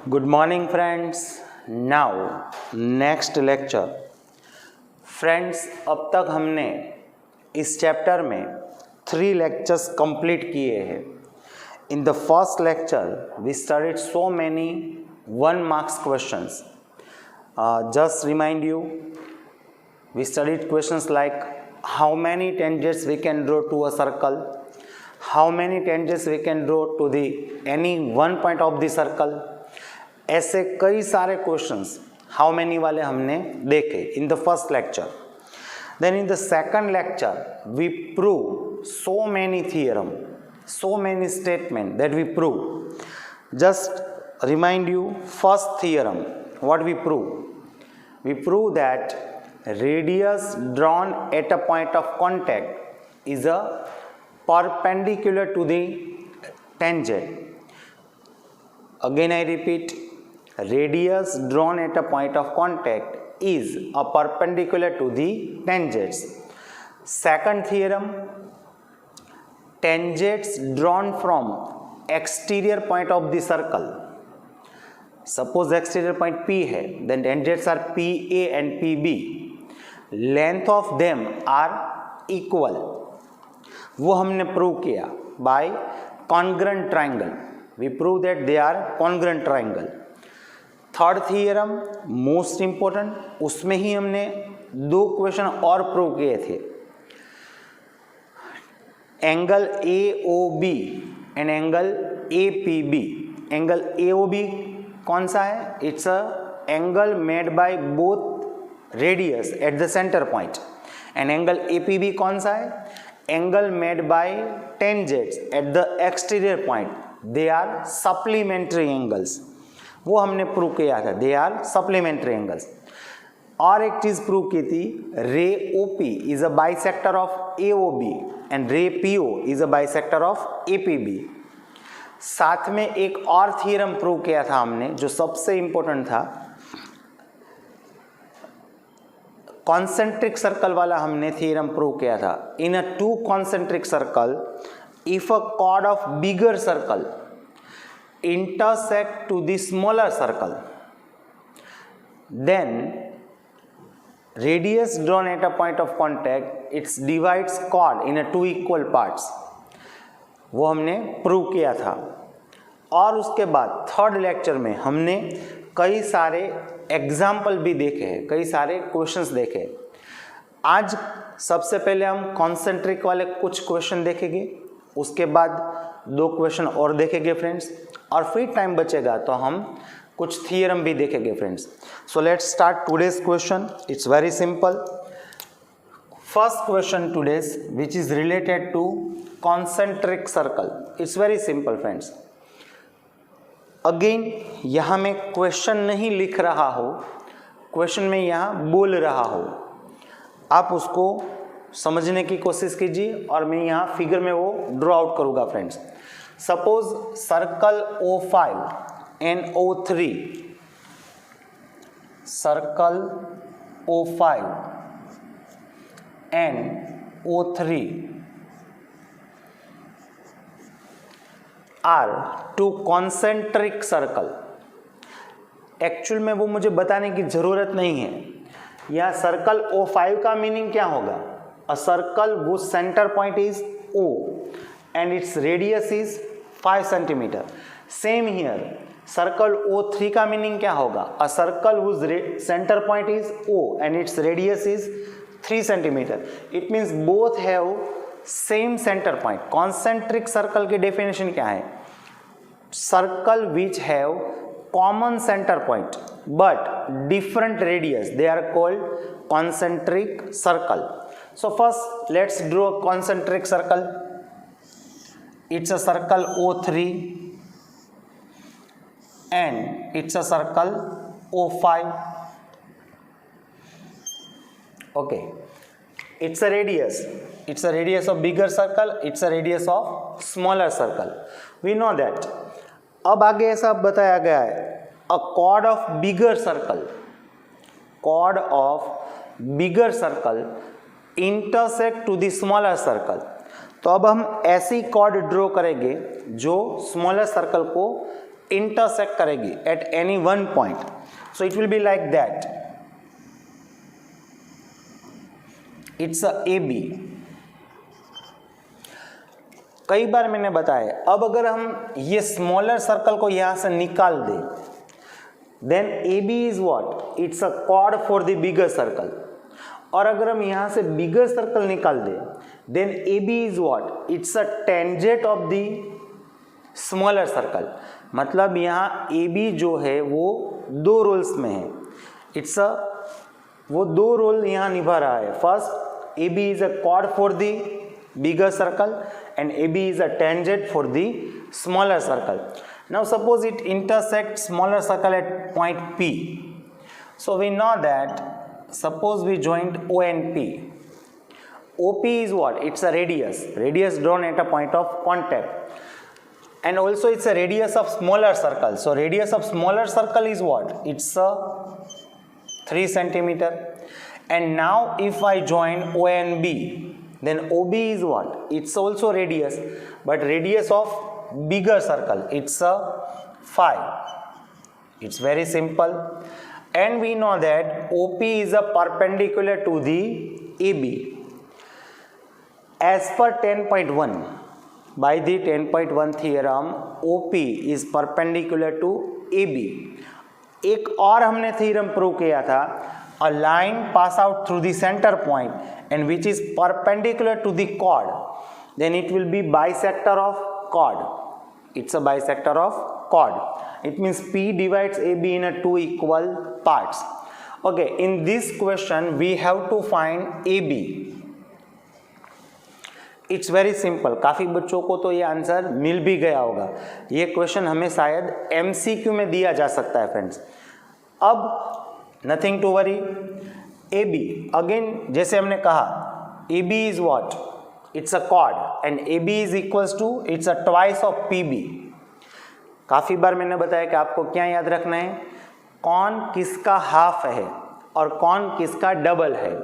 Good morning friends. Now next lecture. Friends, अब तक हमने इस चैप्टर में 3 लेक्चर्स कंप्लीट किए हैं. In the first lecture we studied so many 1 marks questions. Just remind you, we studied questions like how many tangents we can draw to a circle, how many tangents we can draw to the any one point of the circle. ऐसे कई सारे questions how many वाले हमने देखे in the first lecture. Then in the second lecture we prove so many theorem, so many statement that we prove. Just remind you, first theorem what we prove? We prove that radius drawn at a point of contact is a perpendicular to the tangent. Again I repeat, radius drawn at a point of contact is a perpendicular to the tangents. Second theorem, tangents drawn from exterior point of the circle. Suppose exterior point P है, then tangents are PA and PB. Length of them are equal. वो हमने prove किया by congruent triangle. We prove that they are congruent triangle. Third theorem most important, उसमें ही हमने 2 question और prove किए थे. Angle AOB and angle APB. Angle AOB कौन सा है? It's a angle made by both radius at the centre point. And angle APB कौन सा है? Angle made by tangents at the exterior point. They are supplementary angles. वो हमने prove किया था, दे आर सप्लीमेंट्री एंगल्स. और एक चीज प्रूव की थी, रे OP is a bisector of AOB and रे PO is a bisector of APB. साथ में एक और थ्योरम प्रूव किया था हमने जो सबसे इंपॉर्टेंट था, कॉन्सेंट्रिक सर्कल वाला हमने थ्योरम प्रूव किया था. इन अ 2 concentric circle, if a chord of bigger circle intersect to the smaller circle, then radius drawn at a point of contact it divides chord in a 2 equal parts. वो हमने prove किया था. और उसके बाद third lecture में हमने कई सारे एग्जाम्पल भी देखे हैं, कई सारे क्वेश्चंस देखे. आज सबसे पहले हम कॉन्सेंट्रिक वाले कुछ क्वेश्चन देखेंगे, उसके बाद 2 क्वेश्चन और देखेंगे फ्रेंड्स, और फिर टाइम बचेगा तो हम कुछ थियरम भी देखेंगे friends. So let's start today's question. It's very simple. First question today's which is related to concentric circle. It's very simple friends. Again यहाँ मैं क्वेश्चन नहीं लिख रहा हो, क्वेश्चन में यहाँ बोल रहा हो, आप उसको समझने की कोशिश कीजिए और मैं यहाँ फिगर में वो ड्रॉ आउट करूँगा friends. Suppose circle O5 and O3, circle O5 and O3 are 2 concentric circle. Actual में वो मुझे बताने की जरूरत नहीं है. यहाँ सर्कल O5 का मीनिंग क्या होगा? A circle whose center point is O and its radius is 5 centimeter. Same here, circle O3 का मीनिंग क्या होगा? A circle whose center point is O and its radius is 3 centimeter. It means both have same center point. Concentric circle की definition क्या है? Circle which have common center point but different radius, they are called concentric circle. So first let's draw a concentric circle. It's a circle O3 and it's a circle O5. Okay, it's a radius. It's a radius of bigger circle, it's a radius of smaller circle. We know that. अब आगे ऐसा बताया गया है, a chord of bigger circle, chord of bigger circle intersect to the smaller circle. तो अब हम ऐसी कॉर्ड ड्रॉ करेंगे जो स्मॉलर सर्कल को इंटरसेक्ट करेगी at any one point, so it will be like that, it's a A B. कई बार मैंने बताया, अब अगर हम ये स्मॉलर सर्कल को यहां से निकाल दें, then A B is what, it's a chord for the bigger circle. और अगर हम यहां से बिगर सर्कल निकाल दें, then A B is what, it's a tangent of the smaller circle. मतलब यहाँ ए बी जो है वो दो रोल्स में है, इट्स अ, वो दो रोल यहाँ निभा रहा है। First, A B is a chord for the bigger circle and AB is a tangent for the smaller circle. Now suppose it intersects smaller circle at point P. So we know that suppose we joined O and P. OP is what? It's a radius. Radius drawn at a point of contact. And also it's a radius of smaller circle. So radius of smaller circle is what? It's a 3 centimeter. And now if I join O and B, then OB is what? It's also radius, but radius of bigger circle, it's a 5. It's very simple. And we know that OP is a perpendicular to the AB. As per 10.1, by the 10.1 theorem, OP is perpendicular to AB. एक और हमने theorem prove किया था, a line pass out through the center point and which is perpendicular to the chord, then it will be bisector of chord. It's a bisector of chord. It means P divides AB in a two equal parts. Okay, in this question we have to find AB. It's very simple. काफ़ी बच्चों को तो ये answer मिल भी गया होगा। ये question हमें शायद MCQ में दिया जा सकता है फ्रेंड्स। अब nothing to worry, A B again जैसे हमने कहा, A B is what, it's a chord and A B is equals to, it's a twice of P B. काफ़ी बार मैंने बताया कि आपको क्या याद रखना है, कौन किसका हाफ है और कौन किसका डबल है।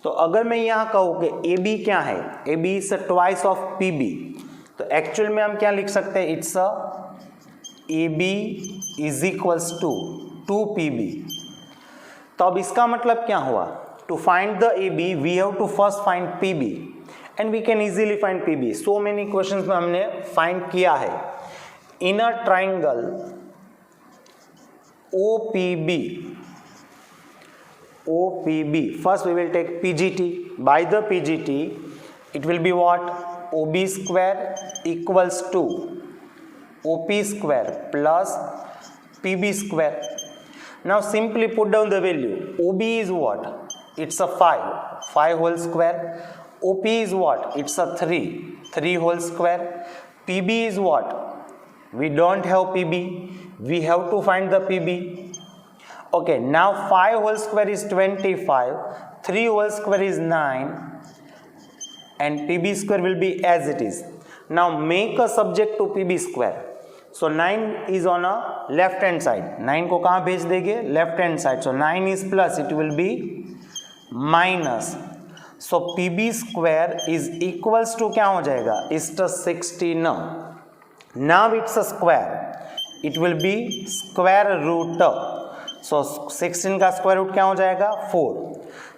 तो अगर मैं यहाँ कहूँ कि ए बी क्या है, A B is a twice of P B, तो एक्चुअल में हम क्या लिख सकते हैं, it's a A B is equals to 2pb। तो अब इसका मतलब क्या हुआ, to find the A B we have to first find P B and we can easily find P B. So many questions में हमने फाइंड किया है। In a triangle OPB, first we will take PGT. By the PGT it will be what, OB square equals to OP square plus PB square. Now simply put down the value. OB is what? It's a 5 whole square. OP is what? It's a 3 whole square. PB is what? We don't have PB. We have to find the PB. Okay, now 5 whole square is 25. 3 whole square is 9. And PB square will be as it is. Now make a subject to PB square. So 9 is on a left hand side. 9 को कहाँ भेज देंगे? Left hand side. So 9 is plus, it will be minus. So PB square is equals to क्या हो जाएगा? It's the 16. Now it's a square. It will be square root. So 16 का square root क्या हो जाएगा? 4.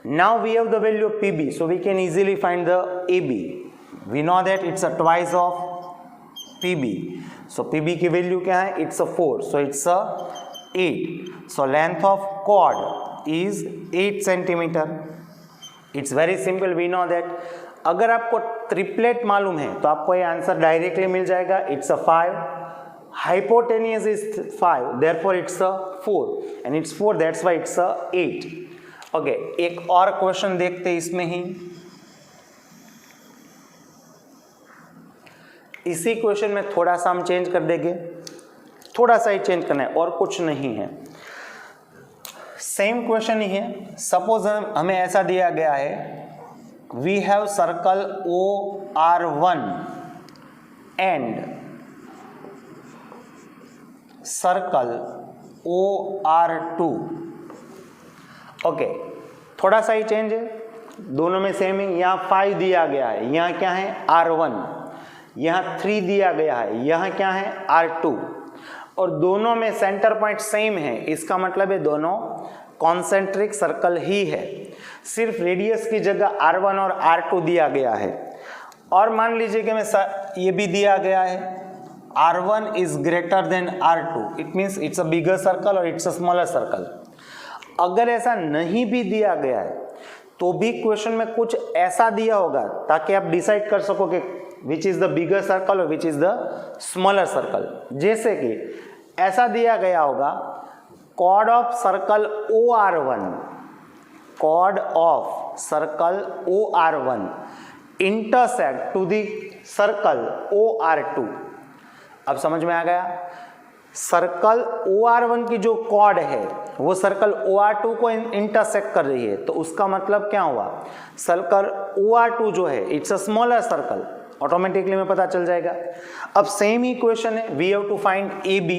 Now we have the value of PB. So we can easily find the AB. We know that it's a twice of PB. So PB की value क्या है? It's a 4. So it's a 8. So length of chord is 8 centimeter. It's very simple. We know that. अगर आपको triplet मालूम है तो आपको ये आंसर डायरेक्टली मिल जाएगा. It's a 5. Hypotenuse is 5. Therefore it's a 4. And it's 4. That's why it's a 8. Okay. एक और क्वेश्चन देखते हैं इसमें ही. इसी क्वेश्चन में थोड़ा सा हम चेंज कर देंगे, थोड़ा सा ही चेंज करना है और कुछ नहीं है, सेम क्वेश्चन ही है। सपोज हमें ऐसा दिया गया है, we have circle OR1 and circle OR2। Okay, थोड़ा सा ही चेंज है, दोनों में सेम है। यहाँ 5 दिया गया है, यहाँ क्या है R1, यहाँ 3 दिया गया है, यहाँ क्या है R2। और दोनों में सेंटर पॉइंट सेम है, इसका मतलब है दोनों कॉन्सेंट्रिक सर्कल ही है, सिर्फ रेडियस की जगह R1 और R2 दिया गया है। और मान लीजिए कि मैं ये भी दिया गया है R1 is greater than R2, it means it's a bigger circle और it's a smaller circle। अगर ऐसा नहीं भी दिया गया है तो भी क्वेश्चन में कुछ ऐसा दिया होगा ताकि आप डिसाइड कर सको कि which is the bigger circle और which is the smaller circle. जैसे कि ऐसा दिया गया होगा chord of circle OR1, chord of circle OR1 intersect to the circle OR2। अब समझ में आ गया, सर्कल OR1 की जो कॉर्ड है वो सर्कल OR2 को इंटरसेक्ट कर रही है, तो उसका मतलब क्या हुआ, सर्कल OR2 जो है it's a smaller circle, automatically में पता चल जाएगा। अब सेम ही क्वेश्चन है, we have to find AB।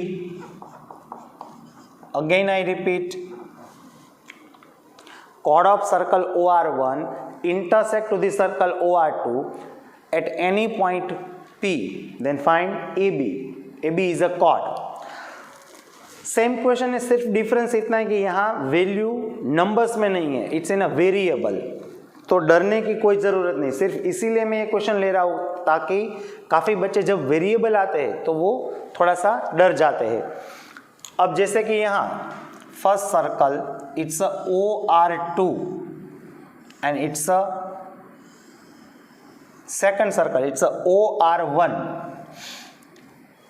Again I repeat, chord of circle OR1 intersect to the circle OR2 at any point P, then find AB. AB is a chord. Same question है, सिर्फ difference इतना है कि यहाँ value numbers में नहीं है, it's in a variable, तो डरने की कोई ज़रूरत नहीं। सिर्फ इसीलिए मैं ये क्वेश्चन ले रहा हूँ ताकि काफ़ी बच्चे जब वेरिएबल आते हैं तो वो थोड़ा सा डर जाते हैं। अब जैसे कि यहाँ first circle it's a OR2 and it's a second circle it's a OR1।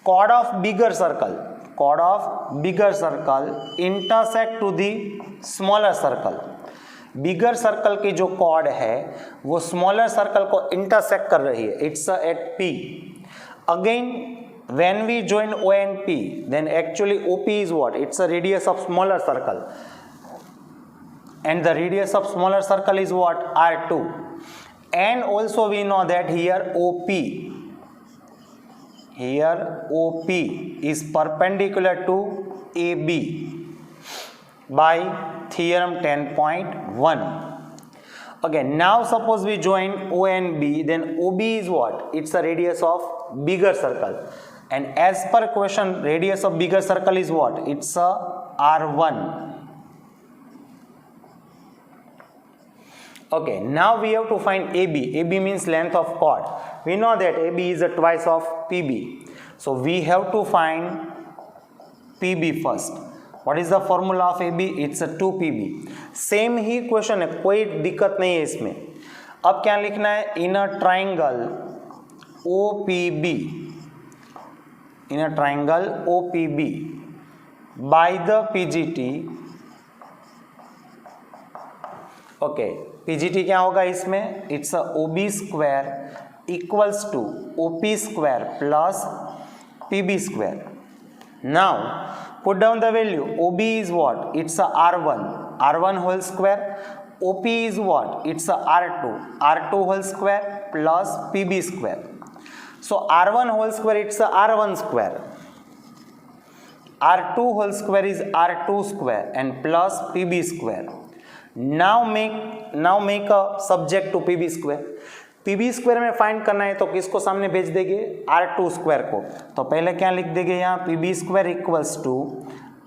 chord of bigger circle intersect to the smaller circle। Bigger circle की जो कॉर्ड है वो स्मॉलर सर्कल को इंटरसेक्ट कर रही है, it's at P। Again when we join O and P, then actually OP is what? It's a radius of smaller circle, and the radius of smaller circle is what? R2। And also we know that here OP is perpendicular to AB by theorem 10.1। Okay, now suppose we join O and B, then OB is what? It's a radius of bigger circle, and as per question radius of bigger circle is what? It's a R1। Okay, now we have to find AB. AB means length of chord. We know that AB is a twice of PB, so we have to find PB first। What is the formula of AB? It's a 2PB। Same ही question है, कोई दिक्कत नहीं है इसमें। अब क्या लिखना है, in a triangle OPB, in a triangle OPB by the PGT। Okay, PGT क्या होगा इसमें? It's a OB square equals to OP square plus PB square. Now put down the value, OB is what? It's a R1 whole square, OP is what? It's a R2 whole square plus PB square। So R1 whole square it's a R1 square, R2 whole square is R2 square and plus PB square। Now make a subject to PB square। PB square में find करना है तो किसको सामने भेज देंगे? R2 square को। तो पहले क्या लिख देंगे यहाँ, PB square equals to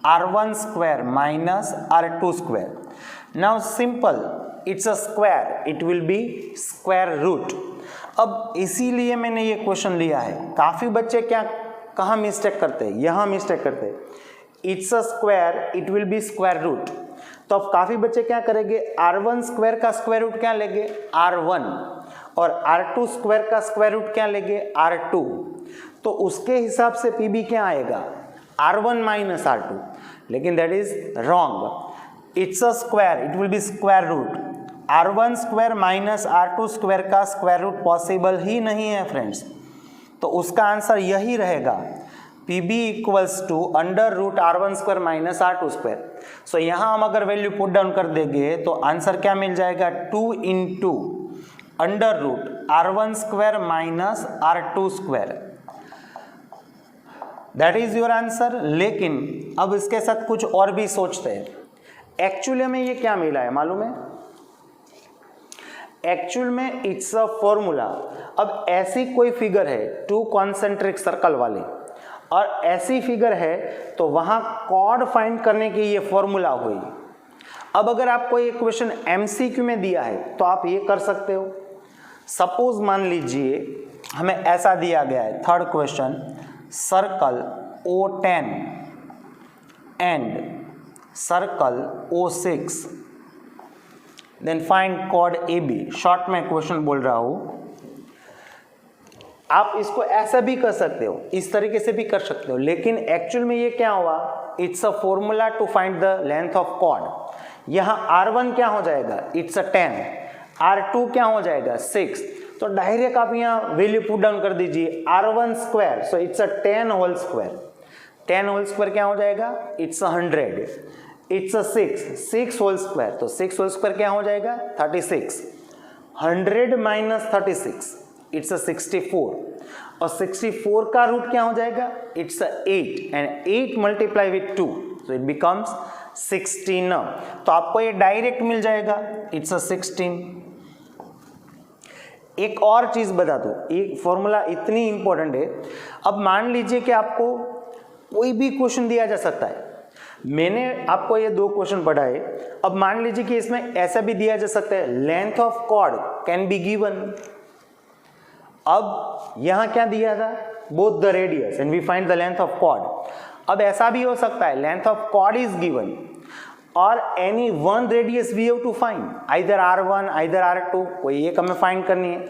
R1 square minus R2 square. Now simple, it's a square, it will be square root. अब इसीलिए मैंने ये क्वेश्चन लिया है। काफ़ी बच्चे कहाँ मिस्टेक करते हैं, यहाँ मिस्टेक करते हैं। It's a square, it will be square root. तो अब काफ़ी बच्चे क्या करेंगे, R1 स्क्वायर का स्क्वायर रूट क्या लेंगे? R1, और R2 स्क्वायर का स्क्वायर रूट क्या लेंगे? R2। तो उसके हिसाब से PB क्या आएगा? R1 माइनस R2, लेकिन that is wrong. It's a square, it will be square root. R1 square minus R2 square का स्क्वायर रूट पॉसिबल ही नहीं है फ्रेंड्स, तो उसका आंसर यही रहेगा, PB equals to under root R1 square minus R2 square. So यहाँ हम अगर वैल्यू पुट डाउन कर देंगे तो आंसर क्या मिल जाएगा? 2 into under root R1 square minus R2 square, that is your answer. लेकिन अब इसके साथ कुछ और भी सोचते हैं। एक्चुअली में ये क्या मिला है मालूम है? एक्चुअल में इट्स अ फॉर्मूला। अब ऐसी कोई फिगर है टू कॉन्सेंट्रिक सर्कल वाली, और ऐसी फिगर है तो वहाँ कॉर्ड फाइंड करने की ये फॉर्मूला हुई। अब अगर आपको ये क्वेश्चन एमसीक्यू में दिया है तो आप ये कर सकते हो। सपोज मान लीजिए हमें ऐसा दिया गया है, third question, circle O10 and circle O6 then find chord AB। Short में क्वेश्चन बोल रहा हूँ, आप इसको ऐसा भी कर सकते हो, इस तरीके से भी कर सकते हो, लेकिन एक्चुअल में ये क्या हुआ, it's a formula to find the length of chord. यहाँ R1 क्या हो जाएगा, इट्स अ 10, R2 क्या हो जाएगा 6, तो डायरेक्ट आप यहाँ वैल्यू पुट डाउन कर दीजिए, R1 square, so it's a 10 whole square, 10 whole square क्या हो जाएगा, it's a 100, it's a 6 whole square, तो 6 होल स्क्वायर क्या हो जाएगा 36, 100 माइनस 36 इट्स अ 64, और 64 का रूट क्या हो जाएगा, it's a 8 and 8 multiply with 2 so it becomes 16। तो आपको ये डायरेक्ट मिल जाएगा, इट्स अ 16। एक और चीज बता दो, ये फॉर्मूला इतनी इंपॉर्टेंट है। अब मान लीजिए कि आपको कोई भी क्वेश्चन दिया जा सकता है, मैंने आपको ये 2 क्वेश्चन पढ़ाए, अब मान लीजिए कि इसमें ऐसा भी दिया जा सकता है, length of chord can be given. अब यहां क्या दिया था, both the radius and we find the length of chord. अब ऐसा भी हो सकता है, length of chord is given और any one radius we have to find, either R1 either R2, कोई एक हमें फाइंड करनी है।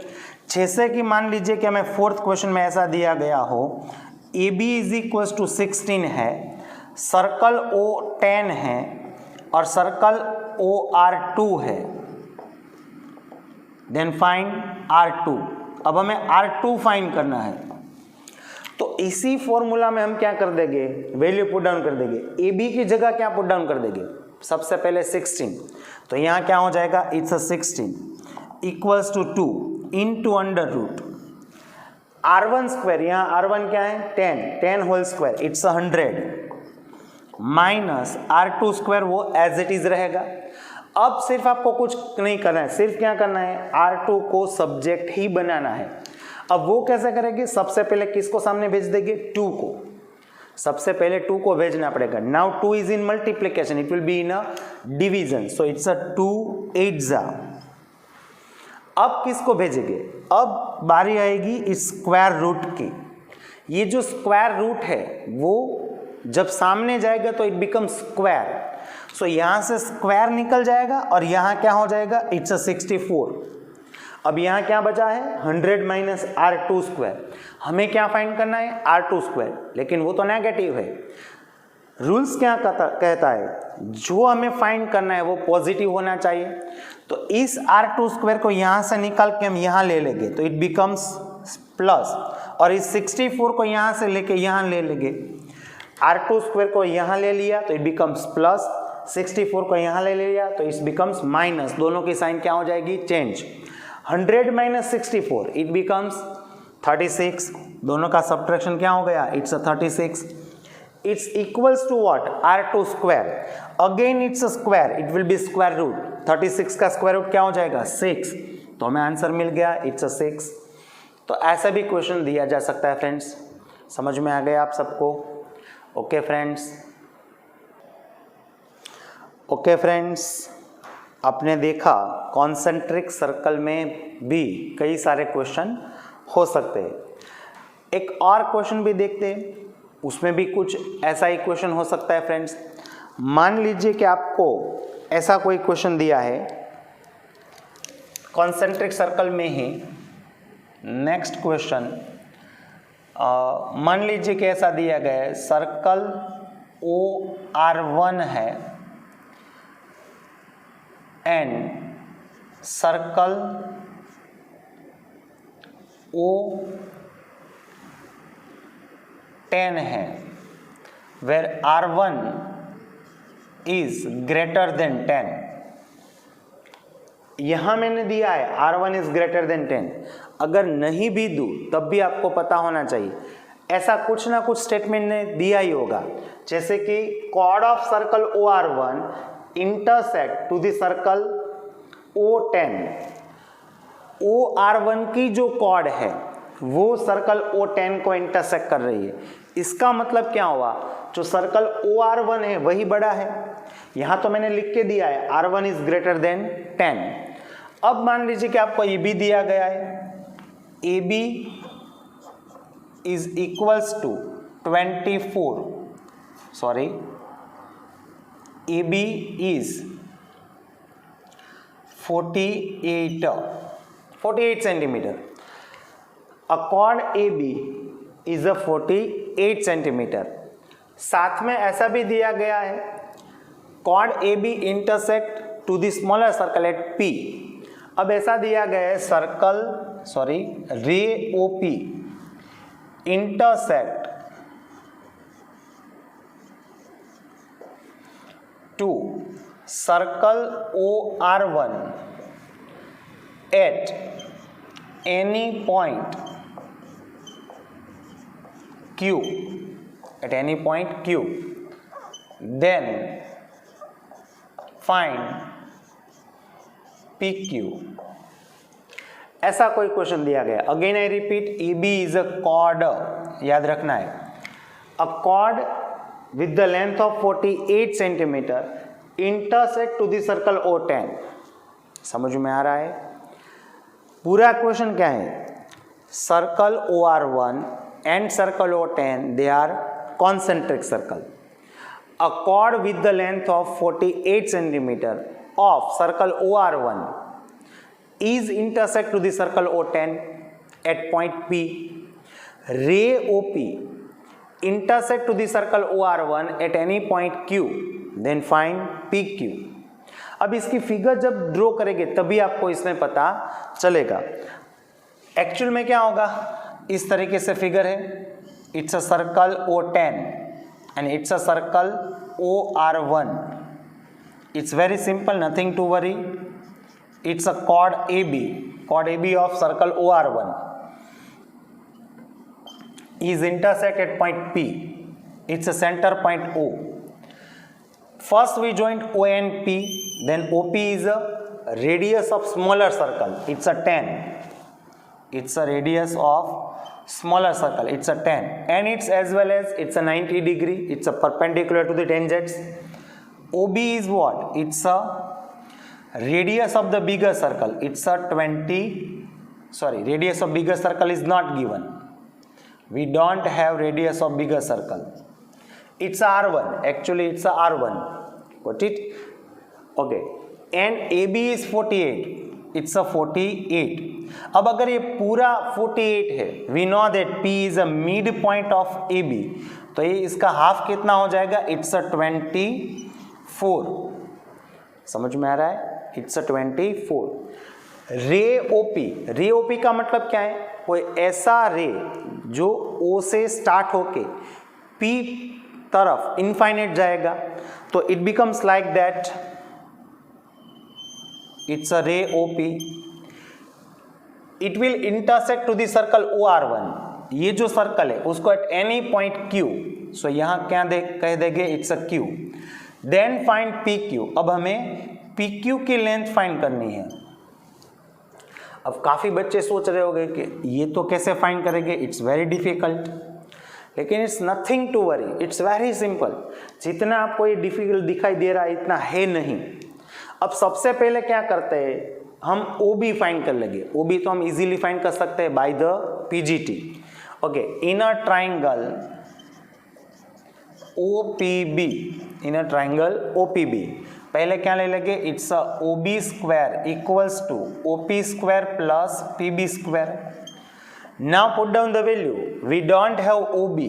जैसे कि मान लीजिए कि हमें 4th क्वेश्चन में ऐसा दिया गया हो, AB इज इक्वल टू 16 है, सर्कल O10 है और सर्कल OR2 है, देन फाइंड R2। अब हमें R2 फाइंड करना है, तो इसी फॉर्मूला में हम क्या कर देंगे, वैल्यू पुट डाउन कर देंगे। AB की जगह क्या पुट डाउन कर देंगे, सबसे पहले 16, तो यहाँ क्या हो जाएगा, it's a 16 equals to 2 into under root R1 square, यहाँ R1 क्या है 10 whole square, it's a 100 minus R2 square, वो एज इट इज रहेगा। अब सिर्फ आपको कुछ नहीं करना है, सिर्फ क्या करना है, R2 को सब्जेक्ट ही बनाना है। अब वो कैसे करेंगे, सबसे पहले किसको सामने भेज देंगे, 2 को, सबसे पहले 2 को भेजना पड़ेगा। Now 2 is in multiplication, it will be in a division, so it's अ 2 8 जा। अब किसको भेजेंगे, अब बारी आएगी इस स्क्वायर रूट की। ये जो स्क्वायर रूट है वो जब सामने जाएगा तो इट बिकम स्क्वायर, सो यहां से स्क्वायर निकल जाएगा और यहां क्या हो जाएगा, इट्स अ 64। अब यहाँ क्या बचा है, 100 माइनस R2 स्क्वायर। हमें क्या फाइंड करना है, R2 स्क्वायर, लेकिन वो तो नेगेटिव है। रूल्स क्या कहता है, जो हमें फाइंड करना है वो पॉजिटिव होना चाहिए। तो इस R2 स्क्वायर को यहाँ से निकाल के हम यहाँ ले लेंगे तो इट बिकम्स प्लस, और इस 64 को यहाँ से लेके यहाँ ले लेंगे, R2 स्क्वायर को यहाँ ले लिया तो इट बिकम्स प्लस, 64 को यहाँ ले लिया तो इट बिकम्स माइनस, दोनों की साइन क्या हो जाएगी, चेंज। 100 माइनस 64 इट बिकम्स 36, दोनों का सब्ट्रैक्शन क्या हो गया, it's a 36। It's equals to what, R2 square, again it's a square, it will be square root, 36 का स्क्वायर रूट क्या हो जाएगा 6, तो हमें आंसर मिल गया, इट्स अ 6। तो ऐसा भी क्वेश्चन दिया जा सकता है फ्रेंड्स, समझ में आ गया आप सबको। ओके फ्रेंड्स, ओके फ्रेंड्स, आपने देखा कॉन्सेंट्रिक सर्कल में भी कई सारे क्वेश्चन हो सकते हैं। एक और क्वेश्चन भी देखते हैं, उसमें भी कुछ ऐसा ही क्वेश्चन हो सकता है फ्रेंड्स। मान लीजिए कि आपको ऐसा कोई क्वेश्चन दिया है कॉन्सेंट्रिक सर्कल में ही। नेक्स्ट क्वेश्चन, मान लीजिए कि ऐसा दिया गया है, सर्कल OR1 है एंड सर्कल O10 है, where R1 is greater than 10। यहां मैंने दिया है R1 इज ग्रेटर देन 10, अगर नहीं भी दूं तब भी आपको पता होना चाहिए, ऐसा कुछ ना कुछ स्टेटमेंट ने दिया ही होगा। जैसे कि chord of circle OR1 intersect to the circle O10, OR1 की जो कॉर्ड है वो सर्कल O10 को इंटरसेक्ट कर रही है, इसका मतलब क्या हुआ, जो सर्कल OR1 है वही बड़ा है। यहां तो मैंने लिख के दिया है R1 इज ग्रेटर देन 10। अब मान लीजिए कि आपको AB दिया गया है, AB is equals to 24, sorry AB is 48 centimetre. A chord AB is a 48 centimetre. साथ में ऐसा भी दिया गया है, chord AB intersect to the smaller circle at P। अब ऐसा दिया गया है ray OP intersect to circle OR1 at any point Q, then find PQ। ऐसा कोई क्वेश्चन दिया गया। Again I repeat, AB is a chord, याद रखना है, a chord with the length of 48 centimetre intersect to the circle O10। समझ में आ रहा है? पूरा क्वेश्चन क्या है, circle OR1 and circle O10 they are concentric circle. A chord with the length of 48 centimeter of circle OR1 is intersect to the circle O10 at point P. Ray OP intersect to the circle OR1 at any point Q, then find PQ। अब इसकी figure जब draw करेंगे तभी आपको इसमें पता चलेगा। Actual में क्या होगा, इस तरीके से फिगर है, it's a circle O10 and it's a circle OR1। It's very simple, nothing to worry. It's a chord AB of circle OR1 is intersect at point P. It's a center point O. First we joined O and P, then OP is a radius of smaller circle. It's a 10. It's a radius of smaller circle. It's a 10, and it's as well as it's a 90 degree. It's a perpendicular to the tangents. OB is what? It's a radius of the bigger circle. It's a 20. Sorry, radius of bigger circle is not given. We don't have radius of bigger circle. It's R1. Actually, it's a R1. Got it? Okay. And AB is 48. It's a 48. अब अगर ये पूरा 48 है, we know that P is a midpoint of AB, तो ये इसका half कितना हो जाएगा? It's a 24। समझ में आ रहा है? It's a 24। रे OP का मतलब क्या है? कोई ऐसा रे जो O से स्टार्ट होके P तरफ इनफाइनाइट जाएगा, तो it becomes like that, it's a ray OP, it will intersect to the circle OR1। ये जो सर्कल है उसको at any point Q, so यहां क्या कह देंगे, it's a Q। Then find PQ। अब हमें PQ की लेंथ फाइंड करनी है। अब काफी बच्चे सोच रहे होंगे कि ये तो कैसे फाइंड करेंगे, इट्स वेरी डिफिकल्ट, लेकिन it's nothing to worry, it's very simple. जितना आपको ये डिफिकल्ट दिखाई दे रहा है इतना है नहीं। अब सबसे पहले क्या करते हैं, हम OB फाइंड कर लेंगे। OB तो हम इजीली फाइंड कर सकते हैं by the PGT। Okay, in a triangle OPB, पहले क्या ले लेंगे, it's a OB square equals to OP square plus PB square. Now put down the value, we don't have OB।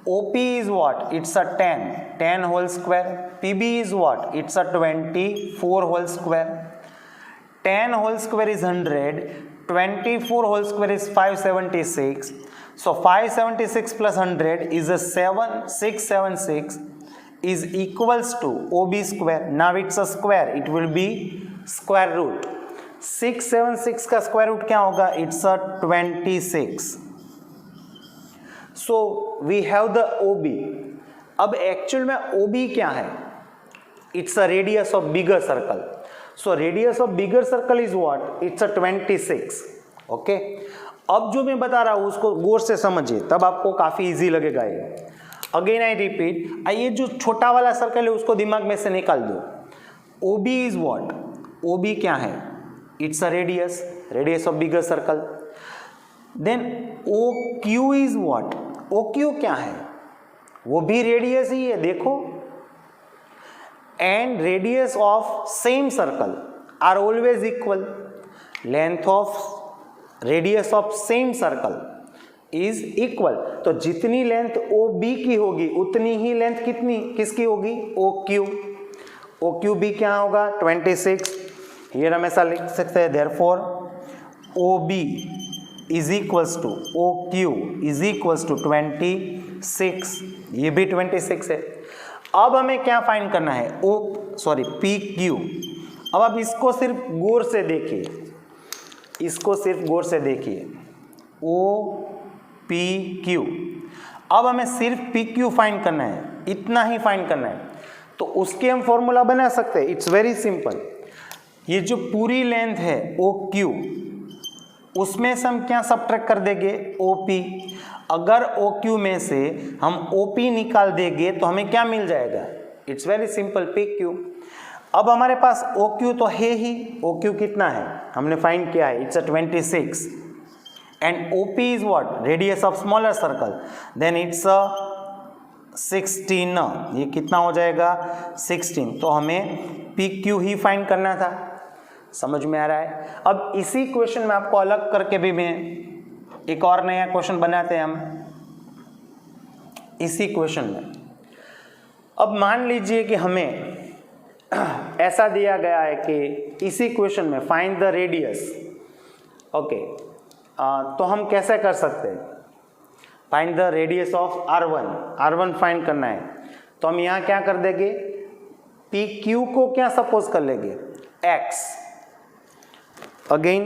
OP is what? It's a 10 whole square. PB is what? It's a 24 whole square. 10 whole square is 100, 24 whole square is 576. So 576 plus 100 is a 676 is equals to OB square. Now it's a square, it will be square root. 676 का square root क्या होगा? It's a 26। So we have the OB। अब actual में OB क्या है? It's a radius of bigger circle. So radius of bigger circle is what? It's a 26। Okay, अब जो मैं बता रहा हूँ उसको गौर से समझिए, तब आपको काफ़ी इजी लगेगा ये। अगेन आई रिपीट, ये जो छोटा वाला सर्कल है उसको दिमाग में से निकाल दो। O B is what? O B क्या है? It's a radius, radius of bigger circle. Then O Q is what? O Q क्या है? वो भी रेडियस ही है, देखो। And radius of same circle are always equal. Length of radius of same circle is equal. तो जितनी length O B की होगी उतनी ही लेंथ किसकी होगी? O Q. O Q B क्या होगा? 26। ये हम ऐसा लिख सकते हैं, therefore O B is equals to O Q is equals to 26। ये भी 26 है। अब हमें क्या फाइंड करना है? P Q. अब आप इसको सिर्फ गौर से देखिए, इसको सिर्फ गौर से देखिए, ओ पी क्यू। अब हमें सिर्फ पी क्यू फाइंड करना है, इतना ही फाइंड करना है। तो उसके हम फॉर्मूला बना सकते हैं, इट्स वेरी सिंपल। ये जो पूरी लेंथ है ओ क्यू, उसमें से हम क्या सब्ट्रैक्ट कर देंगे? O P. अगर ओ क्यू में से हम ओ पी निकाल देंगे तो हमें क्या मिल जाएगा? It's very simple, P Q. अब हमारे पास ओ क्यू तो है ही, ओ क्यू कितना है हमने फाइंड किया है, it's a 26। And O P is what? Radius of smaller circle, then it's a 16। ये कितना हो जाएगा? 16। तो हमें पी क्यू ही फाइंड करना था। समझ में आ रहा है? अब इसी क्वेश्चन में आपको अलग करके भी मैं एक और नया क्वेश्चन बनाते हैं हम इसी क्वेश्चन में। अब मान लीजिए कि हमें ऐसा दिया गया है कि इसी क्वेश्चन में फाइंड द रेडियस। ओके, तो हम कैसे कर सकते हैं? Find the radius of R1 find करना है। तो हम यहाँ क्या कर देंगे? पी क्यू को क्या सपोज कर लेंगे? x। अगेन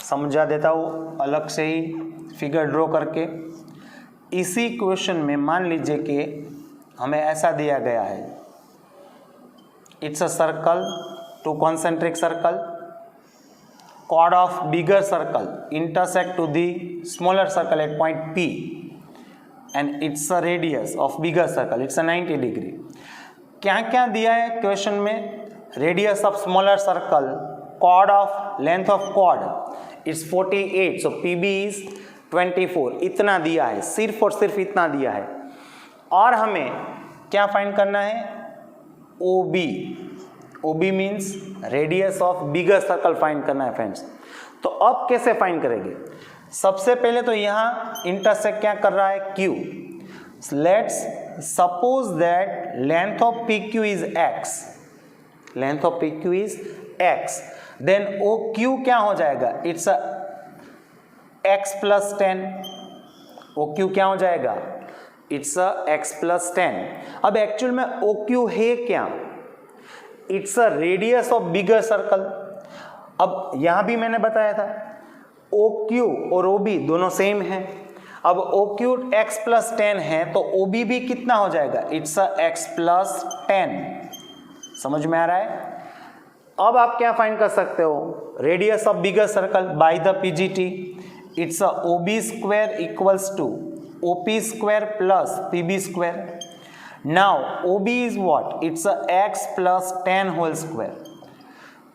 समझा देता हूँ अलग से ही फिगर ड्रॉ करके। इसी क्वेश्चन में मान लीजिए कि हमें ऐसा दिया गया है, it's a circle, to concentric circle, chord of bigger circle intersect to the smaller circle at point P and it's a radius of bigger circle, it's a 90 degree। क्या क्या दिया है क्वेश्चन में? Radius of smaller circle, chord of length of chord it's 48, so PB is 24। इतना दिया है, सिर्फ और सिर्फ इतना दिया है। और हमें क्या फाइंड करना है? OB। OB means radius of bigger circle find करना है फ्रेंड्स। तो अब कैसे फाइंड करेंगे? सबसे पहले तो यहाँ इंटरसेक्ट क्या कर रहा है? Q। Let's suppose that length of PQ is x, length of PQ is x, then OQ क्या हो जाएगा? It's x plus 10। OQ क्या हो जाएगा? It's x plus 10। अब एक्चुअल में OQ है क्या? It's a radius of bigger circle. अब यहां भी मैंने बताया था OQ और OB दोनों सेम है। अब OQ x प्लस 10 है तो OB भी कितना हो जाएगा? It's a x plus 10। समझ में आ रहा है? अब आप क्या फाइंड कर सकते हो? Radius of bigger circle by the PGT, it's a OB square equals to OP square plus PB square. Now OB is what? It's a x plus 10 whole square.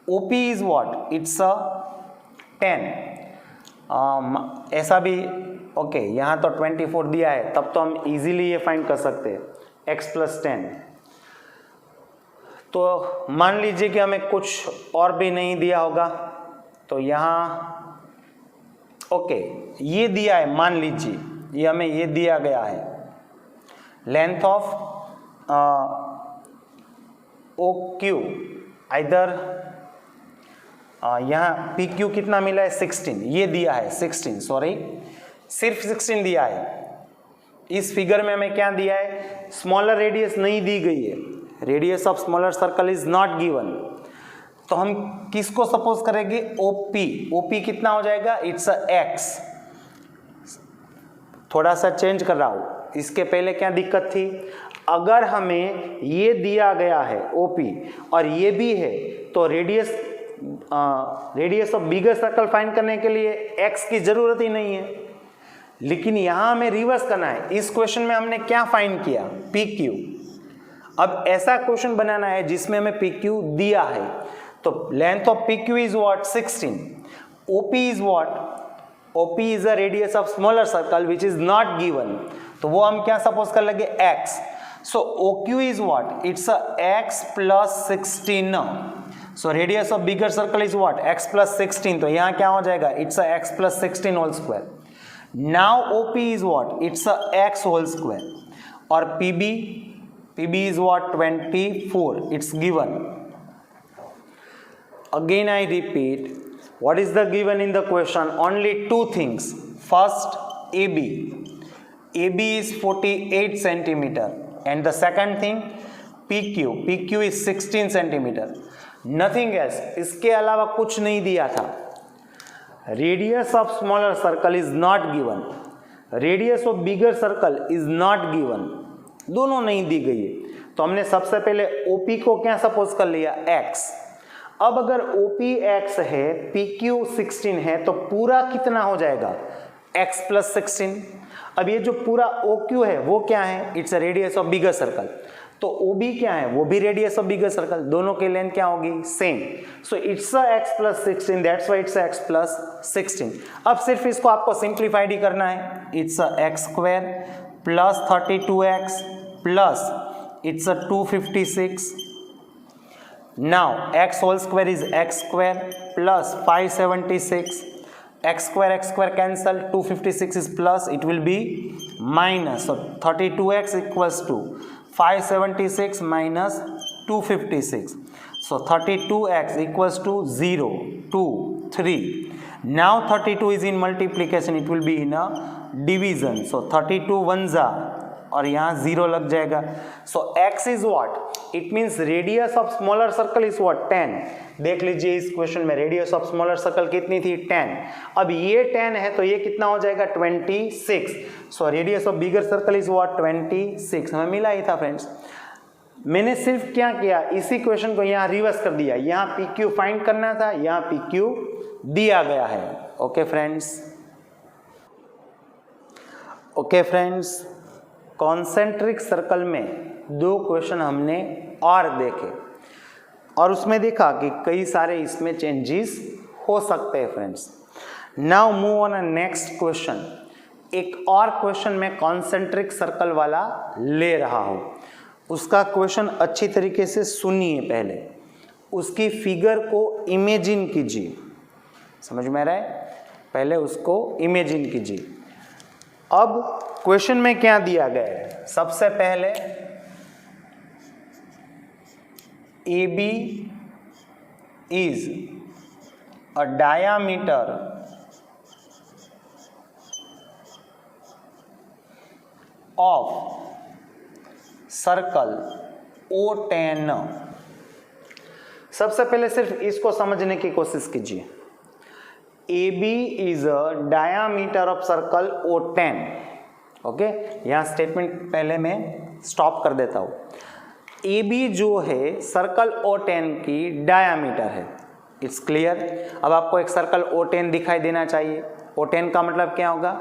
OP is what? It's a 10। ऐसा भी okay, यहाँ तो 24 दिया है, तब तो हम easily ये फाइंड कर सकते हैं x प्लस 10। तो मान लीजिए कि हमें कुछ और भी नहीं दिया होगा, तो यहाँ ओके ये दिया है, मान लीजिए ये हमें ये दिया गया है, लेंथ ऑफ OQ आइदर यहाँ PQ कितना मिला है? 16। ये दिया है 16, सॉरी सिर्फ 16 दिया है। इस फिगर में हमें क्या दिया है? स्मॉलर रेडियस नहीं दी गई है, radius of smaller circle is not given. तो हम किसको सपोज करेंगे? OP। OP कितना हो जाएगा? It's a x। थोड़ा सा चेंज कर रहा हूँ, इसके पहले क्या दिक्कत थी? अगर हमें ये दिया गया है OP और ये भी है तो radius radius of bigger circle find करने के लिए x की जरूरत ही नहीं है, लेकिन यहां हमें रिवर्स करना है। इस क्वेश्चन में हमने क्या फाइंड किया? PQ। अब ऐसा क्वेश्चन बनाना है जिसमें हमें PQ दिया है, तो length of PQ is what? 16। OP is what? OP is the radius of smaller circle which is not given, तो वो हम क्या सपोज कर लेंगे? x। So OQ is what? It's x plus 16। So radius of bigger circle is what? x plus 16, तो यहाँ क्या हो जाएगा? It's x plus 16 whole square. Now OP is what? It's x whole square. और PB is what? 24. It's given. Again I repeat, what is the given in the question? Only two things. First, AB is 48 centimeter, and the second thing PQ is 16 centimeter. Nothing else. इसके अलावा कुछ नहीं दिया था। Radius of smaller circle is not given. Radius of bigger circle is not given. दोनों नहीं दी गई है, तो हमने सबसे पहले OP को क्या सपोज कर लिया? x। अब अगर OP x है, PQ 16 है, तो पूरा कितना हो जाएगा? x plus 16। अब ये जो पूरा OQ है वो क्या है? It's a radius of bigger circle. तो OB क्या है? वो भी रेडियस ऑफ बिगर सर्कल। दोनों की लेंथ क्या होगी? Same. So it's a x plus 16, that's why it's x plus 16। अब सिर्फ इसको आपको सिंप्लीफाइड ही करना है। It's a x square plus 32x plus it's a 256. Now x whole square is x square plus 576. X square cancel, 256 is plus, it will be minus. So 32x equals to 576 minus 256. So 32x equals to 0, 2, 3. Now 32 is in multiplication, it will be in a division. So 32 ones are, और यहाँ 0 लग जाएगा। सो x is what? It means radius of smaller circle is what? 10। देख लीजिए इस question में radius of smaller circle कितनी थी? 10। अब ये 10 है तो ये कितना हो जाएगा? 26। सो radius of bigger circle is what? 26। हमें मिला ही था फ्रेंड्स। मैंने सिर्फ क्या किया? इसी क्वेश्चन को यहाँ रिवर्स कर दिया। यहाँ PQ फाइंड करना था, यहाँ PQ दिया गया है। ओके फ्रेंड्स, कॉन्सेंट्रिक सर्कल में दो क्वेश्चन हमने और देखे, और उसमें देखा कि कई सारे इसमें चेंजेस हो सकते हैं friends. Now move on next question. एक और क्वेश्चन मैं कॉन्सेंट्रिक सर्कल वाला ले रहा हूँ। उसका क्वेश्चन अच्छी तरीके से सुनिए, पहले उसकी फिगर को इमेजिन कीजिए। समझ में आ रहा है? पहले उसको इमेजिन कीजिए। अब क्वेश्चन में क्या दिया गया है? सबसे पहले AB is a diameter of circle O10। सबसे पहले सिर्फ इसको समझने की कोशिश कीजिए। AB is a diameter of circle O10। Okay, यहाँ स्टेटमेंट पहले मैं स्टॉप कर देता हूँ। AB जो है सर्कल O10 की डायामीटर है। It's clear. अब आपको एक सर्कल O10 दिखाई देना चाहिए। O10 का मतलब क्या होगा?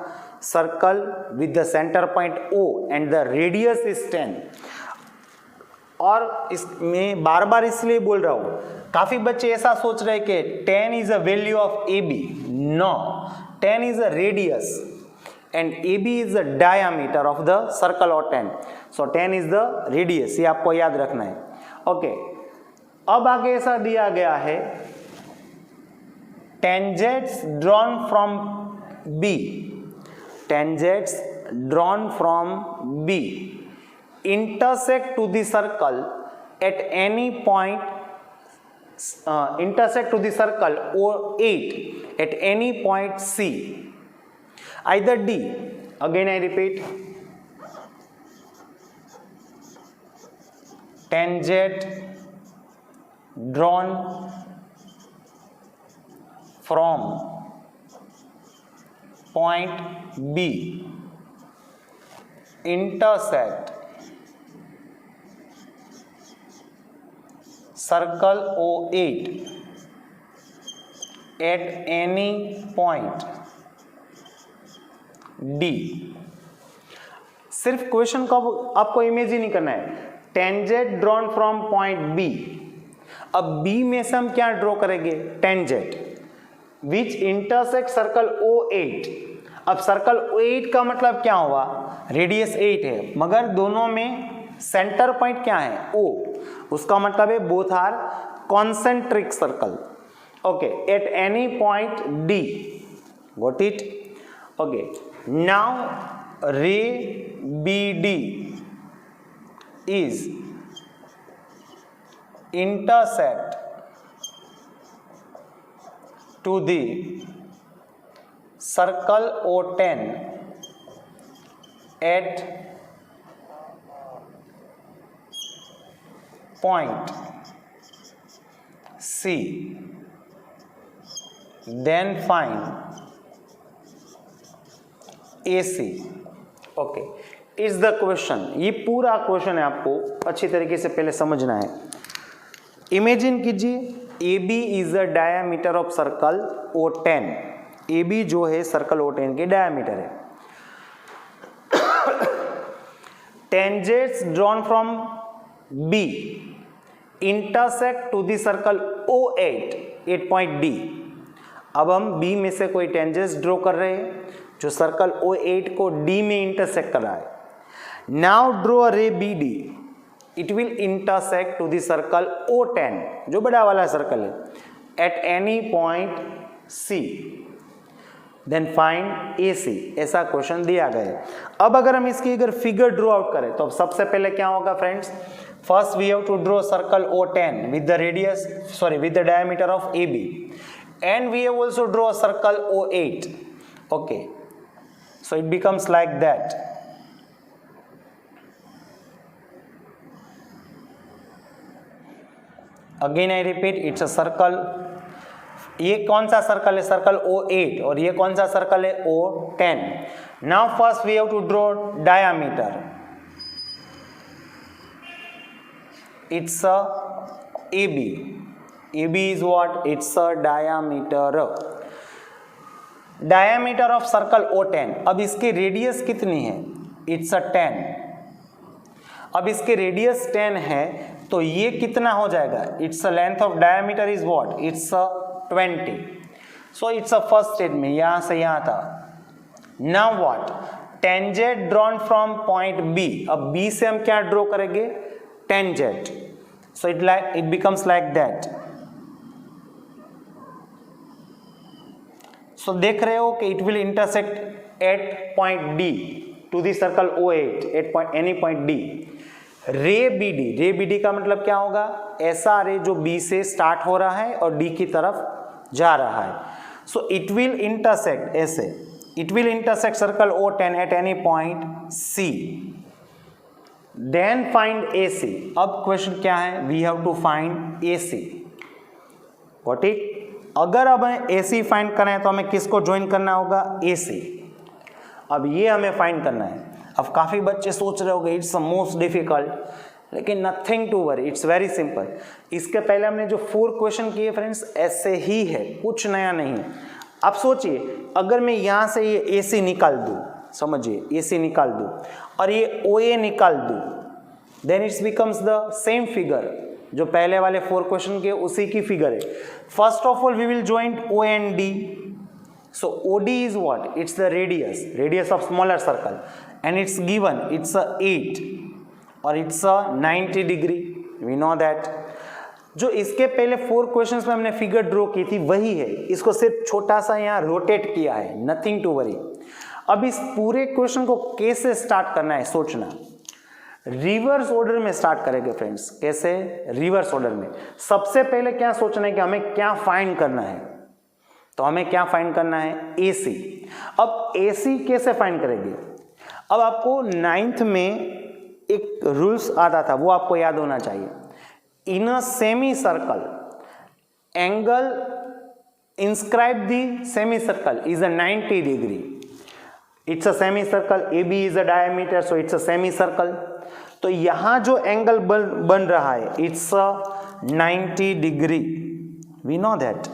Circle with the centre point O and the radius is 10। और इसमें बार बार इसलिए बोल रहा हूँ, काफ़ी बच्चे ऐसा सोच रहे हैं कि 10 is a value of AB। No, 10 is a radius and AB is the diameter of the circle O10. So 10 is the radius, ये आपको याद रखना है। ओके, अब आगे ऐसा दिया गया है, tangents drawn from B, tangents drawn from B intersect to the circle at any point, intersect to the circle O8 at any point C. Either D, again I repeat, tangent drawn from point B intersect circle O8 at any point D. सिर्फ question को आपको imagine नहीं करना है। Tangent drawn from point B. अब B में से हम क्या ड्रॉ करेंगे? Tangent which intersect circle O8। अब सर्कल O8 का मतलब क्या हुआ? रेडियस 8 है, मगर दोनों में सेंटर पॉइंट क्या है? O। उसका मतलब है both are concentric circle. Okay, at any point D। Got it? Okay, now ray BD is intersect to the circle O10 at point C, then find AC। Okay, is the question. ये पूरा question है, आपको अच्छी तरीके से पहले समझना है। इमेजिन कीजिए AB is the diameter of circle O10। AB जो है सर्कल O10 के डायामीटर है। Tangents drawn from B intersect to the circle O8 8 point D। अब हम B में से कोई टेंजेंट्स ड्रॉ कर रहे हैं जो सर्कल O8 को D में इंटरसेक्ट कर रहा है। Now draw a ray BD, it will intersect to the circle O10 जो बड़ा वाला सर्कल है, at any point C, then find AC। ऐसा क्वेश्चन दिया गया है। अब अगर हम इसकी अगर फिगर ड्रॉ आउट करें तो सबसे पहले क्या होगा friends? First we have to draw circle O10 with the radius with the diameter of AB, and we have also draw a circle O8. Okay, so it becomes like that. Again I repeat, it's a circle. ये कौन सा circle है? Circle O8। और ये कौन सा circle है? O10। Now first we have to draw diameter. It's a AB. AB is what? It's a diameter. Diameter of circle O10। अब इसकी रेडियस कितनी है? It's a 10। अब इसके रेडियस 10 है तो ये कितना हो जाएगा? It's a length of diameter is what? It's a 20। So it's a first statement, यहां से यहां था। Now what? Tangent drawn from point B। अब B से हम क्या ड्रॉ करेंगे? Tangent। So it becomes like that। सो देख रहे हो कि it will intersect at point D to the circle O8 at any point D। Ray BD का मतलब क्या होगा? ऐसा रे जो B से स्टार्ट हो रहा है और D की तरफ जा रहा है। सो इट विल इंटरसेक्ट ऐसे, it will intersect circle O10 at any point C, then find AC। अब क्वेश्चन क्या है? We have to find AC। Got it? अगर अब हमें AC फाइंड करना है तो हमें किसको ज्वाइन करना होगा? AC। अब ये हमें फाइंड करना है। अब काफ़ी बच्चे सोच रहे होंगे इट्स मोस्ट डिफिकल्ट, लेकिन nothing to worry, it's very simple. इसके पहले हमने जो 4 क्वेश्चन किए फ्रेंड्स ऐसे ही है, कुछ नया नहीं है। अब सोचिए अगर मैं यहाँ से ये AC निकाल दूँ, समझिए AC निकाल दूँ और ये OA निकाल दूँ, then it's becomes the same figure जो पहले वाले 4 क्वेश्चन के उसी की फिगर है। First of all we will join O and D। So OD is what? It's the radius of smaller circle, and it's given, it's a 8 और it's a 90 degree, we know that। जो इसके पहले 4 questions में हमने figure draw की थी वही है, इसको सिर्फ छोटा सा यहाँ रोटेट किया है, नथिंग टू वरी। अब इस पूरे क्वेश्चन को कैसे स्टार्ट करना है सोचना। रिवर्स ऑर्डर में स्टार्ट करेंगे फ्रेंड्स। कैसे? रिवर्स ऑर्डर में। सबसे पहले क्या सोचना है कि हमें क्या फाइंड करना है, तो हमें क्या फाइंड करना है? AC। अब AC कैसे फाइंड करेंगे? अब आपको 9th में एक रूल्स आता था, वो आपको याद होना चाहिए। In a semicircle angle inscribe the semicircle is a 90 degree. It's a semicircle, AB is a diameter, so it's a semicircle. तो यहां जो एंगल बन रहा है it's a 90 degree, we know that.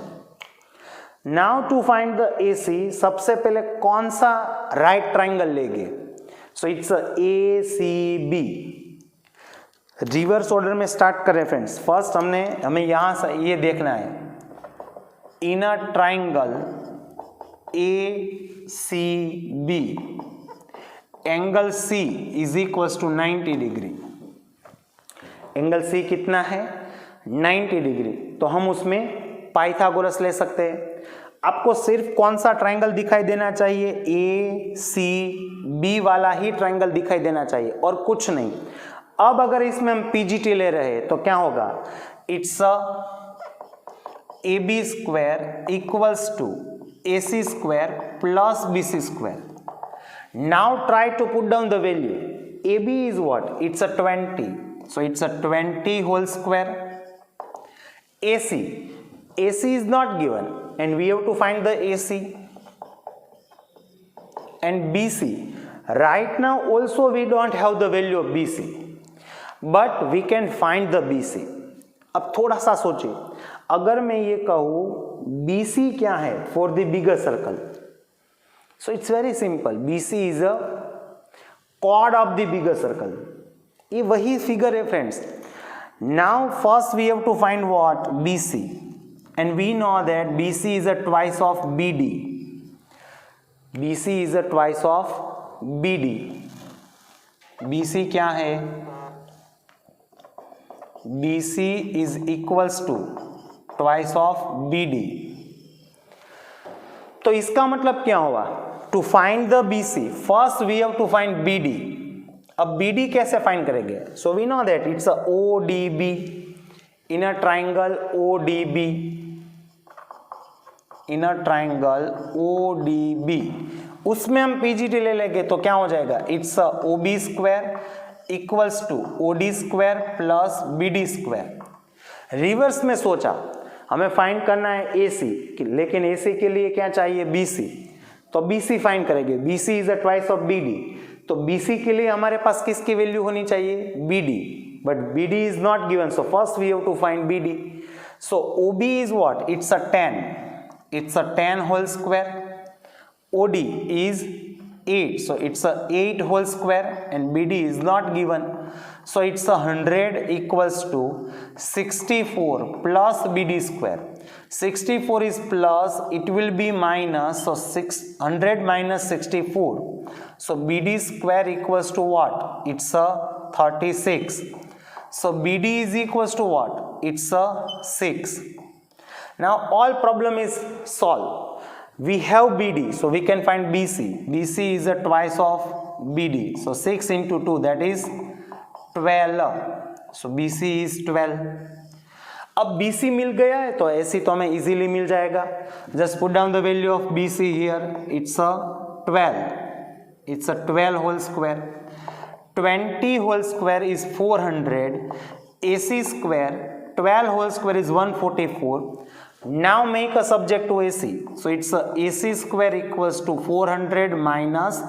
Now to find the AC, सबसे पहले कौन सा राइट ट्राइंगल लेंगे? So it's ACB। Reverse order में स्टार्ट करें फ्रेंड्स। फर्स्ट हमें यहां से ये देखना है, in a triangle ACB angle C is equal to 90 degree. Angle C कितना है? 90 डिग्री। तो हम उसमें पाइथागोरस ले सकते हैं। आपको सिर्फ कौन सा ट्राइंगल दिखाई देना चाहिए? ACB वाला ही ट्राइंगल दिखाई देना चाहिए और कुछ नहीं। अब अगर इसमें हम PGT ले रहे हैं तो क्या होगा? It's AB square equals to AC square plus BC square. Now try to put down the value. AB is what? It's 20, so it's a 20 whole square. AC is not given and we have to find the AC. And BC, right now also we don't have the value of BC, but we can find the BC. अब थोड़ा सा सोचिए, अगर मैं ये कहूँ BC क्या है for the bigger circle, so it's very simple. BC is a chord of the bigger circle. ये वही फिगर है friends. Now first we have to find what? BC, and we know that BC is a twice of BD। BC is a twice of BD। BC क्या है? BC is equals to twice of BD। तो इसका मतलब क्या हुआ? To find the BC first we have to find BD। अब BD कैसे find करेंगे? So we know that it's a ODB in a triangle ODB। In a triangle ODB उसमें हम PGT ले लेंगे तो क्या हो जाएगा? It's a OB square equals to OD square plus BD square. Reverse में सोचा, हमें फाइंड करना है AC, लेकिन AC के लिए क्या चाहिए? BC। तो BC फाइंड करेंगे। BC is a twice of BD। तो BC के लिए हमारे पास किसकी वैल्यू होनी चाहिए? BD, but BD is not given, so first we have to find BD। So OB is what? It's a 10, it's a 10 whole square. OD is 8, so it's a 8 whole square and BD is not given, so it's a 100 equals to 64 plus BD square. 64 is plus, it will be minus, so 600 minus 64, so BD square equals to what? It's a 36. So BD is equals to what? It's a 6. Now all problem is solved. We have BD, so we can find BC. BC is a twice of BD, so 6 into 2, that is 12. So BC is 12. अब BC मिल गया है तो AC तो हमें easily मिल जाएगा। Just put down the value of BC here. It's a 12. It's a 12 whole square. 20 whole square is 400. AC square 12 whole square is 144. Now make a subject to AC. So it's a AC square equals to 400 minus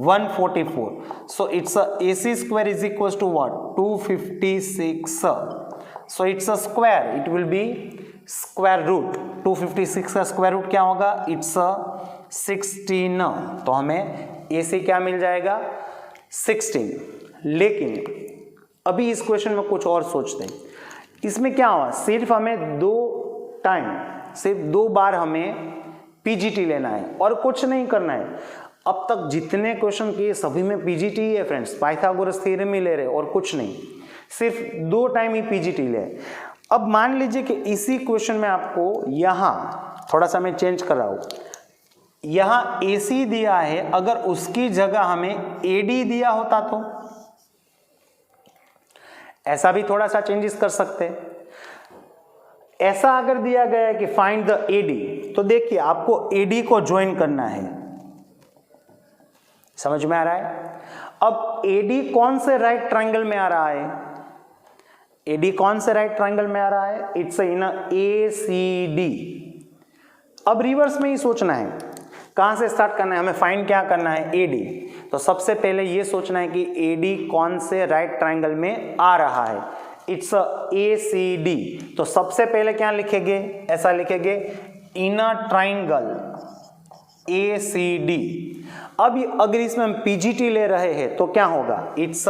144. So it's a AC square is equals to what? 256. So it's a square. It will be square root. 256 का square root क्या होगा? It's a 16. तो हमें AC क्या मिल जाएगा? 16. लेकिन अभी इस क्वेश्चन में कुछ और सोचते हैं। इसमें क्या हुआ? सिर्फ हमें सिर्फ 2 बार हमें PGT लेना है और कुछ नहीं करना है। अब तक जितने क्वेश्चन किए सभी में PGT ही है फ्रेंड्स, पाइथागोरस थ्योरम ही ले रहे और कुछ नहीं, सिर्फ 2 टाइम ही PGT ले। अब मान लीजिए कि इसी क्वेश्चन में आपको यहां थोड़ा सा मैं चेंज कर रहा हूं, यहां AC दिया है, अगर उसकी जगह हमें AD दिया होता तो ऐसा भी थोड़ा सा चेंजेस कर सकते हैं। ऐसा अगर दिया गया है कि फाइंड द AD, तो देखिए आपको AD को ज्वाइन करना है। समझ में आ रहा है? अब AD कौन से राइट ट्रायंगल में आ रहा है? AD कौन से राइट ट्रायंगल में आ रहा है? It's in ACD। अब रिवर्स में ही सोचना है, कहां से स्टार्ट करना है? हमें फाइंड क्या करना है? AD। तो सबसे पहले ये सोचना है कि AD कौन से राइट ट्रायंगल में आ रहा है। It's ACD। तो सबसे पहले क्या लिखेंगे? ऐसा लिखेंगे इन अ ट्राइंगल ACD। अब अगर इसमें हम PGT ले रहे हैं तो क्या होगा, it's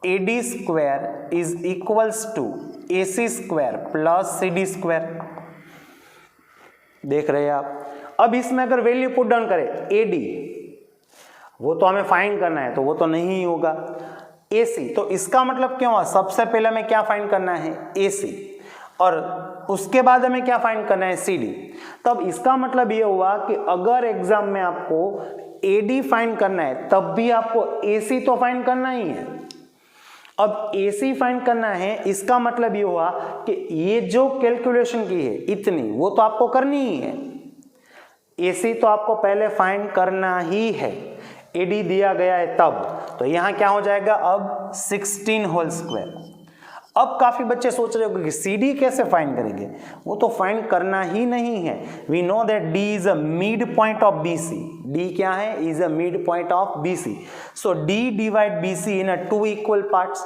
AD square is equals to AC square plus CD square. देख रहे हैं आप। अब इसमें अगर वैल्यू पुट डाउन करें AD, वो तो हमें फाइंड करना है तो वो तो नहीं होगा। AC, तो इसका मतलब क्या हुआ, सबसे पहले हमें क्या फाइंड करना है AC, और उसके बाद हमें क्या फाइंड करना है CD। तब इसका मतलब ये हुआ कि अगर एग्जाम में आपको AD फाइंड करना है तब भी आपको AC तो फाइंड करना ही है। अब AC फाइंड करना है, इसका मतलब ये हुआ कि ये जो कैलकुलेशन की है इतनी, वो तो आपको करनी ही है। AC तो आपको पहले फाइंड करना ही है, AD दिया गया है तब। तो यहां क्या हो जाएगा अब 16 होल स्क्वायर। अब काफी बच्चे सोच रहे हो कि CD कैसे फाइंड करेंगे, वो तो फाइंड करना ही नहीं है। We know that D is a mid point of BC। D क्या है, is a mid point of BC। So D divide BC in 2 equal parts.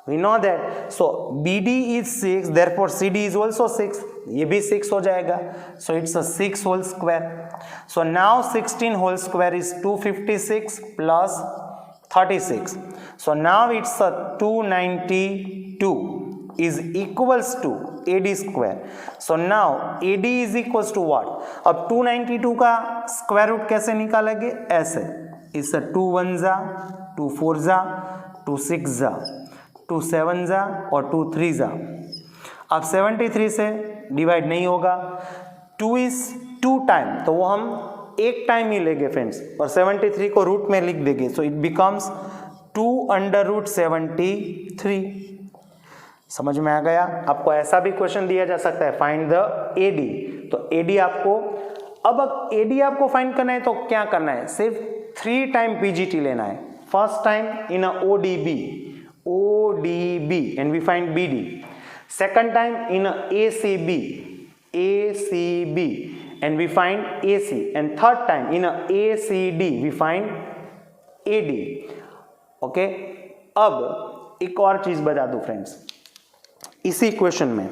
We know that. So BD is 6, therefore CD is also 6. ये भी 6 हो जाएगा. So it's a 6 whole square. So now 16 whole square is 256 plus 36. So now it's a 292 is equals to AD square. So now AD is equals to what? अब 292 का square root कैसे निकालेंगे, ऐसे, इससे 2 1 जा, 2 4 जा, 2 6 जा, 2 7 जा और 2 3 जा। अब 73 से डिवाइड नहीं होगा, 2 is 2 टाइम, तो वो हम एक टाइम ही लेंगे फ्रेंड्स, और 73 को रूट में लिख देंगे। So it becomes 2 under root 73। समझ में आ गया। आपको ऐसा भी क्वेश्चन दिया जा सकता है, फाइंड द AD। तो AD आपको, अब AD आपको फाइंड करना है तो क्या करना है, सिर्फ 3 टाइम PGT लेना है। First time in a ODB and we find BD. Second time in a ACB and we find AC, and third time in a ACD we find AD. Okay, अब एक और चीज बता दूं फ्रेंड्स, इसी question में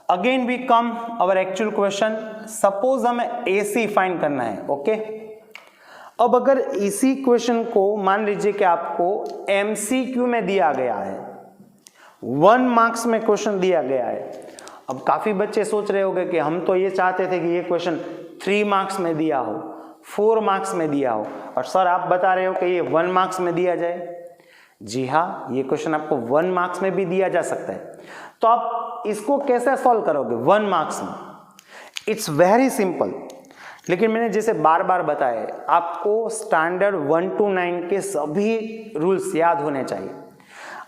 again we come our actual question. Suppose हमें AC फाइंड करना है। ओके, अब अगर इसी क्वेश्चन को मान लीजिए कि आपको MCQ में दिया गया है, 1 मार्क्स में क्वेश्चन दिया गया है। अब काफी बच्चे सोच रहे होंगे कि हम तो ये चाहते थे कि ये क्वेश्चन 3 मार्क्स में दिया हो, 4 मार्क्स में दिया हो, और सर आप बता रहे हो कि ये 1 मार्क्स में दिया जाए। जी हाँ, ये क्वेश्चन आपको 1 मार्क्स में भी दिया जा सकता है। तो आप इसको कैसे सॉल्व करोगे 1 मार्क्स में? It's very simple. लेकिन मैंने जैसे बार बार बताया, आपको स्टैंडर्ड 1 to 9 के सभी रूल्स याद होने चाहिए।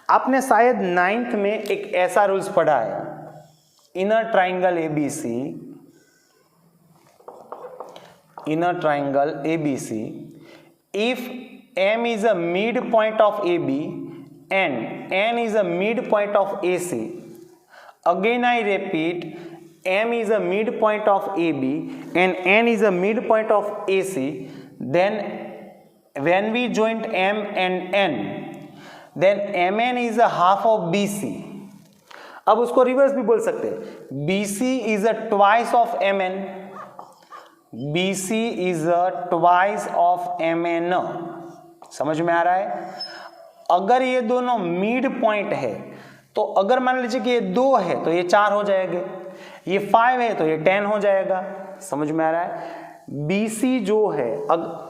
आपने शायद 9th में एक ऐसा रूल्स पढ़ा है, inner triangle ABC, if M is a midpoint of AB and N is a midpoint of AC, again I repeat, M is a midpoint of AB and N is a midpoint of AC, then when we joint M and N, then MN is a half of BC. अब उसको reverse भी बोल सकते हैं, BC is a twice of MN, BC is a twice of MN। समझ में आ रहा है? अगर ये दोनों मिड पॉइंट है तो अगर मान लीजिए कि ये 2 है तो ये 4 हो जाएंगे, ये 5 है तो ये 10 हो जाएगा। समझ में आ रहा है? BC जो है,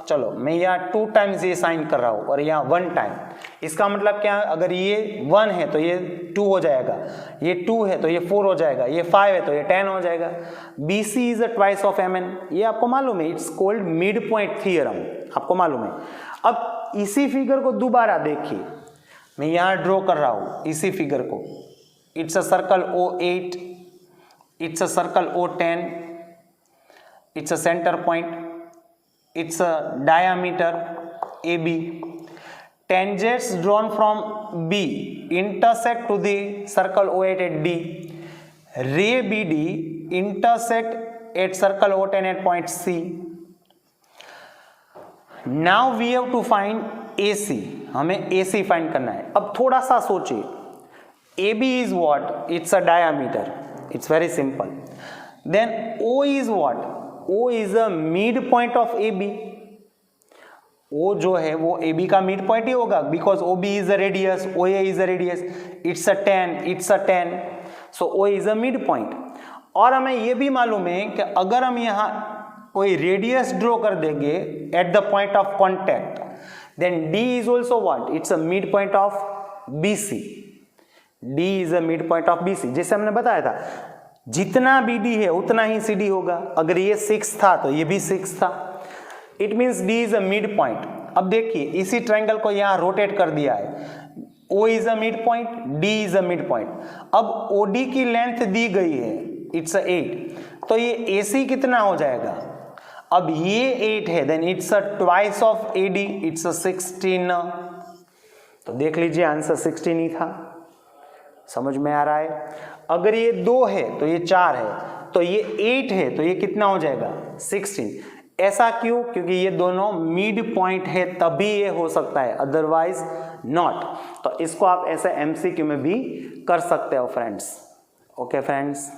चलो मैं यहाँ 2 टाइम्स ये साइन कर रहा हूँ और यहाँ 1 टाइम, इसका मतलब क्या है, अगर ये 1 है तो ये 2 हो जाएगा, ये 2 है तो ये 4 हो जाएगा, ये 5 है तो ये 10 हो जाएगा। BC is a twice of MN, ये आपको मालूम है, it's called mid point theorem, आपको मालूम है। अब इसी फिगर को दोबारा देखिए, मैं यहाँ ड्रॉ कर रहा हूँ इसी फिगर को। It's a circle O8, it's a circle O10, it's a center point, it's a diameter AB, tangents drawn from B intersect to the circle O8 at D, ray BD intersect at circle O10 at point C. Now we have to find AC, हमें AC फाइंड करना है। अब थोड़ा सा सोचिए, AB is what? It's a diameter, it's very simple. Then O is what? O is a mid point of AB। O जो है वो AB का मिड पॉइंट ही होगा, because OB is a radius, OA is a radius, it's a 10, so O is a mid point. और हमें ये भी मालूम है कि अगर हम यहाँ कोई रेडियस ड्रॉ कर देंगे at the point of contact, then D is also what? It's a mid point of BC। D is a mid point of BC। जैसे हमने बताया था जितना BD है उतना ही CD होगा। अगर ये 6 था तो ये भी 6 था। It means D is a mid point. अब देखिए इसी ट्रायंगल को यहाँ रोटेट कर दिया है। O is a mid point, D is a mid point. अब OD की लेंथ दी गई है, इट्स 8, तो ये AC कितना हो जाएगा? अब ये 8 है, then it's a twice of AD, it's a 16। तो देख लीजिए आंसर 16 ही था। समझ में आ रहा है? अगर ये 2 है तो ये 4 है, तो ये 8 है तो ये कितना हो जाएगा? 16। ऐसा क्यों? क्योंकि ये दोनों मिड पॉइंट है, तभी ये हो सकता है, अदरवाइज नॉट। तो इसको आप ऐसे MCQ में भी कर सकते हो फ्रेंड्स। Okay friends.